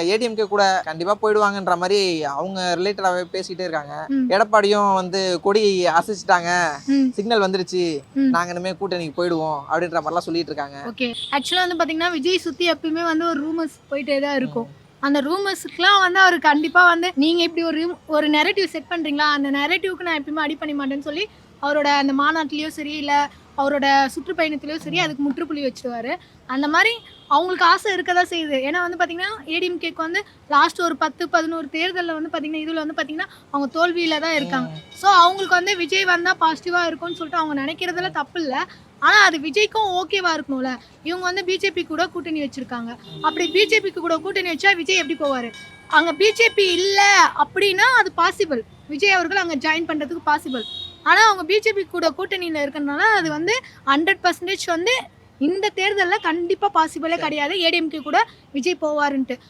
ஏடிஎம்கே கூட கண்டிப்பா போயிடுவாங்கன்ற மாதிரி அவங்க ரிலேட்டடாவே பேசிட்டே இருக்காங்க. ம். எடப்பாடியும் வந்து கொடி அசைச்சிட்டாங்க, ம். சிக்னல் வந்துருச்சு, ம். நாங்க இனிமே கூட்டணிக்கு போயிடுவோம் அப்படின்ற மாதிரிலாம் சொல்லிட்டு இருக்காங்க. ஓகே. ஆக்சுவலா வந்து பாத்தீங்கன்னா விஜய் சுத்தி எப்பயுமே வந்து ஒரு ரூமர்ஸ் போயிட்டே தான் இருக்கும். ம். அந்த ரூமர்ஸ்க்குலாம் வந்து அவர் கண்டிப்பா வந்து நீங்க இப்படி ஒரு நெரேட்டிவ் செட் பண்றீங்களா, அந்த நெரேட்டிவ்க்கு நான் எப்பயுமே அடி பண்ண மாட்டேன்னு சொல்லி அவரோட அந்த மாநாட்டிலயோ சரி, இல்ல அவரோட சுற்றுப்பயணத்திலயோ சரி அதுக்கு முற்றுப்புள்ளி வச்சுருவாரு. அந்த மாதிரி அவங்களுக்கு ஆசை இருக்க தான் செய்யுது. ஏன்னா வந்து பாத்தீங்கன்னா ஏடிஎம்கேக்கு வந்து லாஸ்ட் ஒரு 10, 11 தேர்தல்ல வந்து பாத்தீங்கன்னா இதுல வந்து பாத்தீங்கன்னா அவங்க தோல்வியில தான் இருக்காங்க. ம். ஸோ அவங்களுக்கு வந்து விஜய் வந்தா பாசிட்டிவா இருக்கும்னு சொல்லிட்டு அவங்க நினைக்கிறதுல தப்பு இல்ல. ஆனா அது விஜய்க்கும் ஓகேவா இருக்கணும்ல. இவங்க வந்து பிஜேபி கூட கூட்டணி வச்சிருக்காங்க. அப்படி பிஜேபிக்கு கூட கூட்டணி வச்சா விஜய் எப்படி போவாரு? அங்க பிஜேபி இல்ல அப்படின்னா அது பாசிபிள். விஜய் அவர்கள் அங்க ஜாயின் பண்றதுக்கு பாசிபிள். ஆனா அவங்க பிஜேபி கூட கூட்டணியில இருக்கறனால அது வந்து 100% வந்து இந்த தேர்தல்ல கண்டிப்பா பாசிபிளே கிடையாது. ஏடிஎம்கே கூட விஜய் போவாருன்ட்டு.